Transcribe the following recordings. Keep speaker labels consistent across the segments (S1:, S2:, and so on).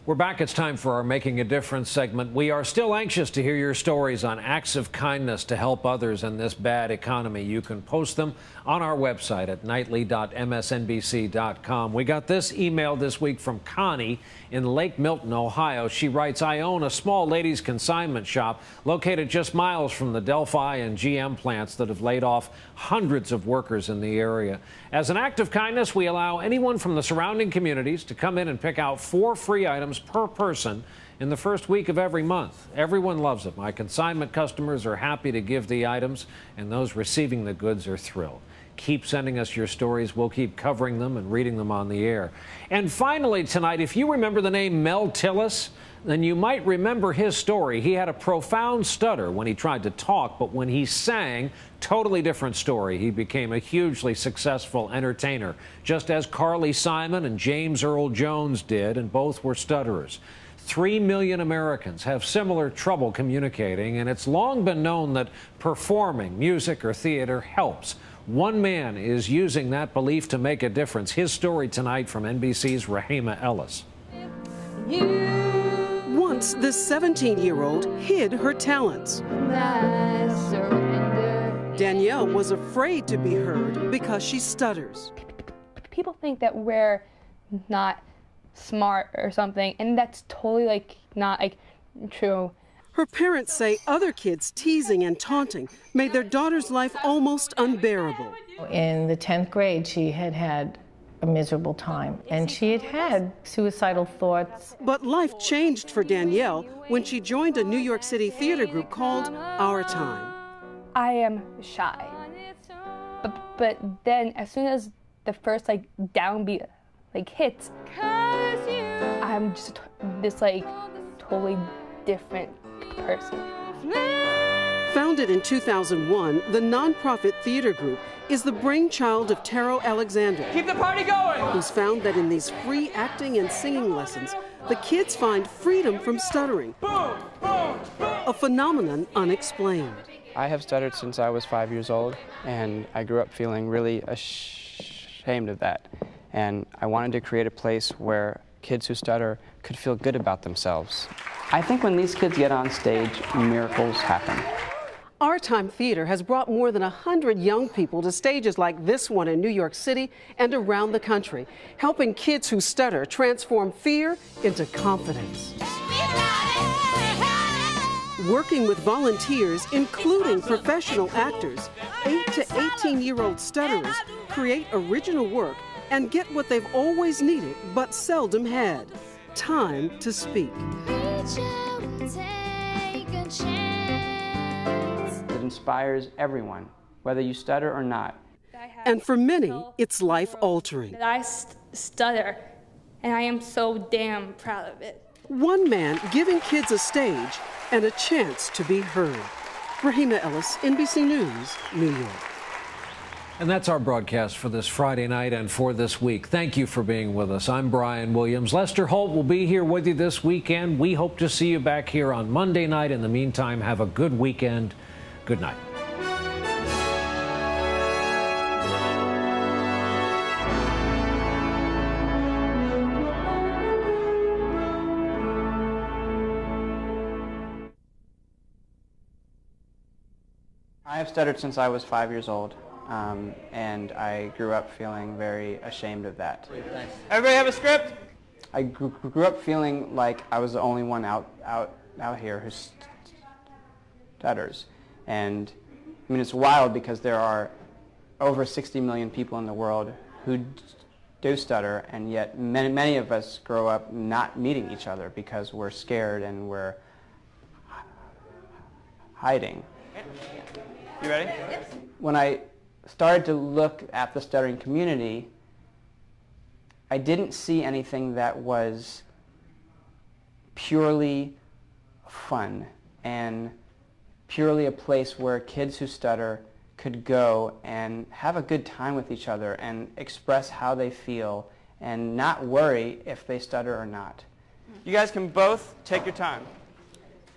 S1: We're back. It's time for our Making a Difference segment. We are still anxious to hear your stories on acts of kindness to help others in this bad economy. You can post them on our website at nightly.msnbc.com. We got this email this week from Connie in Lake Milton, Ohio. She writes, I own a small ladies' consignment shop located just miles from the Delphi and GM plants that have laid off hundreds of workers in the area. As an act of kindness, we allow anyone from the surrounding communities to come in and pick out 4 free items per person in the first week of every month. Everyone loves it. My consignment customers are happy to give the items, and those receiving the goods are thrilled. Keep sending us your stories. We'll keep covering them and reading them on the air. And finally tonight, if you remember the name Mel Tillis, then you might remember his story. He had a profound stutter when he tried to talk, but when he sang, totally different story. He became a hugely successful entertainer, just as Carly Simon and James Earl Jones did, and both were stutterers. 3 million Americans have similar trouble communicating, and it's long been known that performing music or theater helps. One man is using that belief to make a difference. His story tonight from NBC's Rahima Ellis.
S2: Once, this 17-year-old hid her talents. Danielle was afraid to be heard because she stutters.
S3: People think that we're not smart or something, and that's totally not true.
S2: Her parents say other kids teasing and taunting made their daughter's life almost unbearable.
S4: In the 10th grade, she had had a miserable time, and she had had suicidal thoughts.
S2: But life changed for Danielle when she joined a New York City theater group called Our Time.
S3: I am shy, but then as soon as the first downbeat hits, I'm just this totally different person.
S2: Founded in 2001, the nonprofit theater group is the brainchild of Taro Alexander.
S5: Keep the party going!
S2: Who's found that in these free acting and singing lessons, the kids find freedom from stuttering, a phenomenon unexplained.
S6: I have stuttered since I was 5 years old, and I grew up feeling really ashamed of that. And I wanted to create a place where kids who stutter could feel good about themselves. I think when these kids get on stage, miracles happen.
S2: Our Time Theater has brought more than 100 young people to stages like this one in New York City and around the country, helping kids who stutter transform fear into confidence. Working with volunteers, including professional actors, 8 to 18-year-old stutterers create original work and get what they've always needed but seldom had: time to speak.
S6: It inspires everyone, whether you stutter or not.
S2: And for many, it's life-altering.
S3: I stutter, and I am so damn proud of it.
S2: One man giving kids a stage and a chance to be heard. Rahima Ellis, NBC News, New York.
S1: And that's our broadcast for this Friday night and for this week. Thank you for being with us. I'm Brian Williams. Lester Holt will be here with you this weekend. We hope to see you back here on Monday night. In the meantime, have a good weekend. Good night.
S6: I have stuttered since I was 5 years old, and I grew up feeling very ashamed of that.
S5: Everybody have a script?
S6: I grew up feeling like I was the only one out here who stutters. And I mean, it's wild because there are over 60 million people in the world who do stutter, and yet many of us grow up not meeting each other because we're scared and we're hiding.
S5: You ready?
S6: Yes. When I started to look at the stuttering community, I didn't see anything that was purely fun and purely a place where kids who stutter could go and have a good time with each other and express how they feel and not worry if they stutter or not.
S5: You guys can both take your time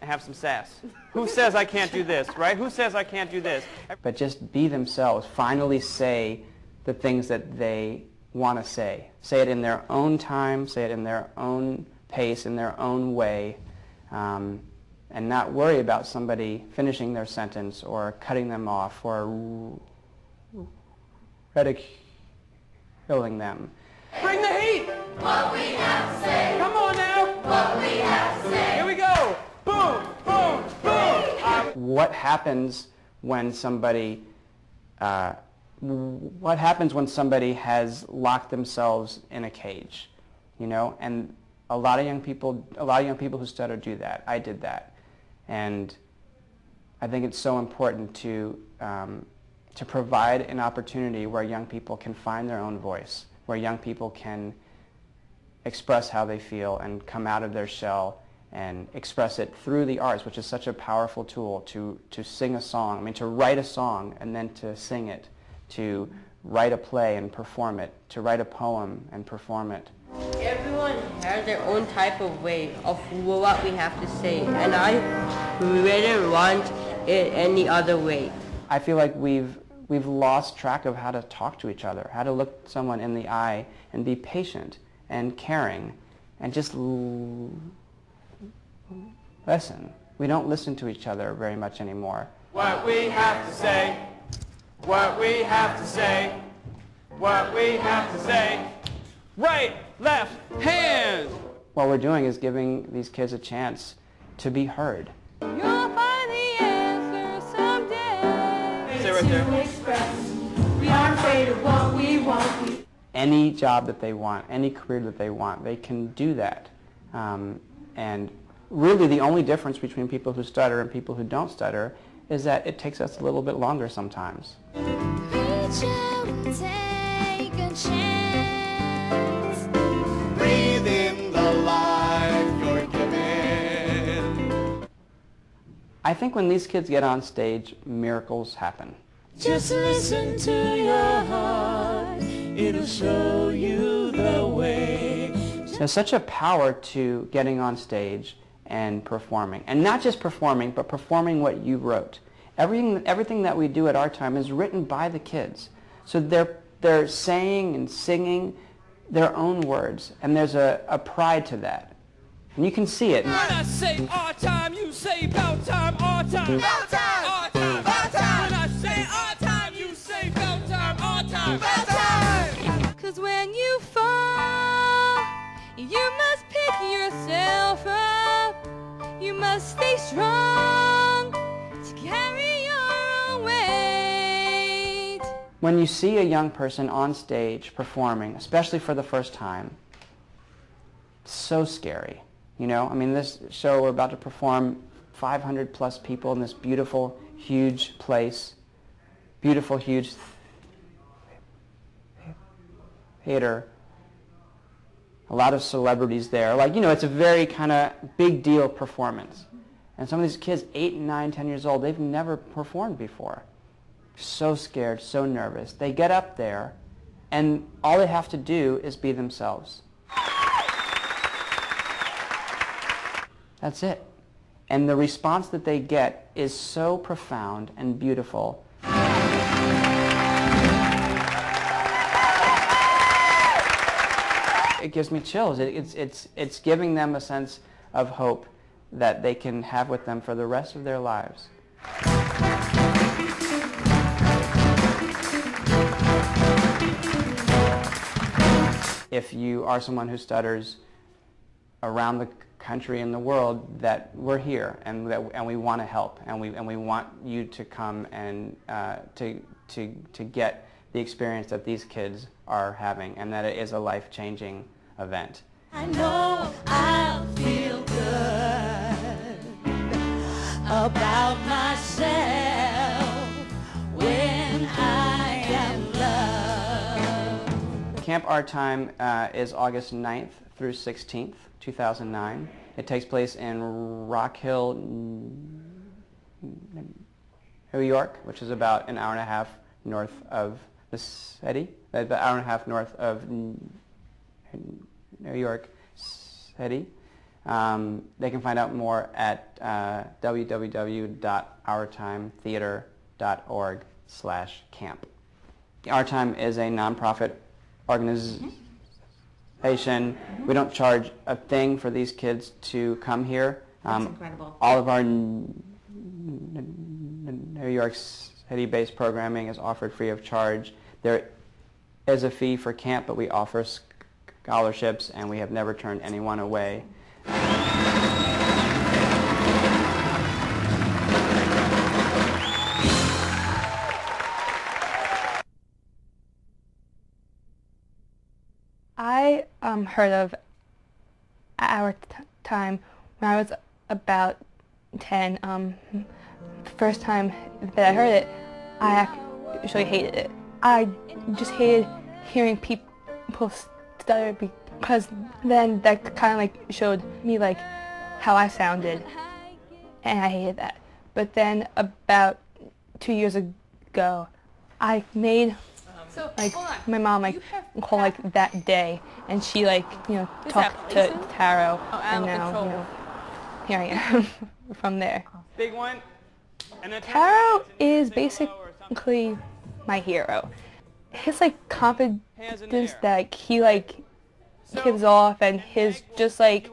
S5: and have some sass. Who says I can't do this, right? Who says I can't do this?
S6: But just be themselves. Finally say the things that they want to say. Say it in their own time, say it in their own pace, in their own way, and not worry about somebody finishing their sentence or cutting them off or ridiculing them.
S5: Bring the heat! What we have to say! Come on now! What we have to say! Here we go! Boom! Boom! Boom!
S6: What happens when somebody has locked themselves in a cage, you know? And a lot of young people who stutter do that. I did that, and I think it's so important to provide an opportunity where young people can find their own voice, where young people can express how they feel and come out of their shell and express it through the arts, which is such a powerful tool to sing a song. I mean, to write a song and then to sing it, to write a play and perform it, to write a poem and perform it.
S7: Everyone has their own type of way of what we have to say, and I really want it any other way.
S6: I feel like we've lost track of how to talk to each other, how to look someone in the eye and be patient and caring and just listen. We don't listen to each other very much anymore.
S5: What we have to say, what we have to say, what we have to say. Right, left, hand!
S6: What we're doing is giving these kids a chance to be heard.
S3: You'll find the answer someday.
S5: Stay right there.
S8: Express. We aren't afraid of what we want.
S6: Any job that they want, any career that they want, they can do that. And really the only difference between people who stutter and people who don't stutter is that it takes us a little bit longer sometimes.
S9: Reach out and take a chance.
S10: Breathe in the life you're given.
S6: I think when these kids get on stage, miracles happen.
S10: Just listen to your heart, it'll show you the way.
S6: There's such a power to getting on stage and performing. And not just performing, but performing what you wrote. Everything that we do at our time is written by the kids. So they're saying and singing their own words, and there's a pride to that. And you can see it.
S10: When I say our time, you say about time, our time. About time! Our time! About time! When I say our time, you say about time, our time. About time!
S3: 'Cause when you fall, you must pick yourself up. You must stay strong to carry your own weight.
S6: When you see a young person on stage performing, especially for the first time, it's so scary. You know, I mean, this show, we're about to perform 500 plus people in this beautiful, huge place, beautiful, huge theater. A lot of celebrities there. Like, you know, it's a very kind of big deal performance. And some of these kids, 8, 9, 10 years old, they've never performed before. So scared, so nervous. They get up there, and all they have to do is be themselves. That's it. And the response that they get is so profound and beautiful. It gives me chills. It's giving them a sense of hope that they can have with them for the rest of their lives. If you are someone who stutters around the country and the world, that we're here and we want to help, and we want you to come and to get the experience that these kids are having, and that it is a life-changing event.
S8: I know I'll feel good about myself when I am loved.
S6: Camp Art Time is August 9th through 16th, 2009. It takes place in Rock Hill, New York, which is about an hour and a half north of the city, about an hour and a half north of New York City. They can find out more at www.ourtimetheater.org/camp. Our Time is a nonprofit organization participation. We don't charge a thing for these kids to come here.
S11: That's incredible.
S6: All of our New York City-based programming is offered free of charge. There is a fee for camp, but we offer scholarships, and we have never turned anyone away.
S3: I heard of Our Time when I was about 10. The first time that I heard it, I actually hated it. I just hated hearing people stutter because then that kind of like showed me like how I sounded, and I hated that. But then about 2 years ago, I made like my mom like call like that day, and she like talked to Taro, and now here I am from there.
S5: Big one. And then
S3: Taro is basically my hero. His like confidence that he like gives off, and his just like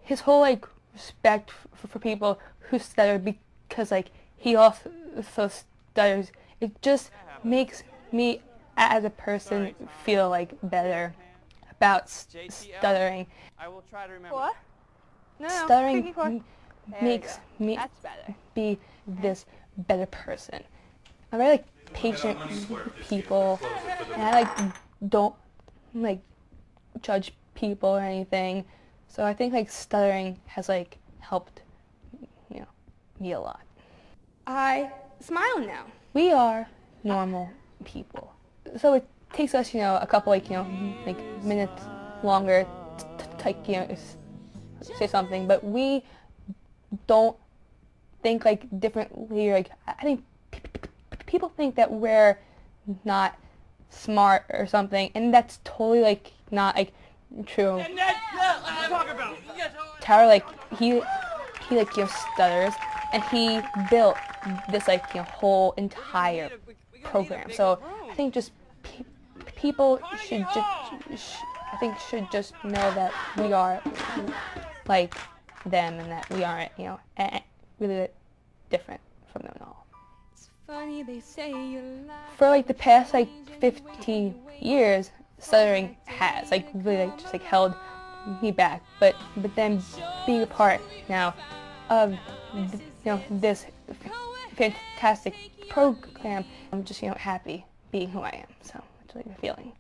S3: his whole like respect for people who stutter because like he also stutters. It just makes me as a person feel like better about stuttering.
S5: I will try to remember.
S3: What? No, stuttering makes me be this better person. I'm very like patient people, and I like don't like judge people or anything. So I think like stuttering has like helped me a lot. I smile now. We are normal people, so it takes us a couple like minutes longer to say something, but we don't think like differently. Like I think people think that we're not smart or something, and that's totally like not like true. Taro like he like stutters, and he built this like whole entire program. So I think just people should should just know that we are like them, and that we aren't really different from them at all.
S9: It's funny they say you lie.
S3: For like the past like 15 years, stuttering has like really like just like held me back, but then being a part now of this fantastic program, I'm just happy being who I am. So that's really the feeling.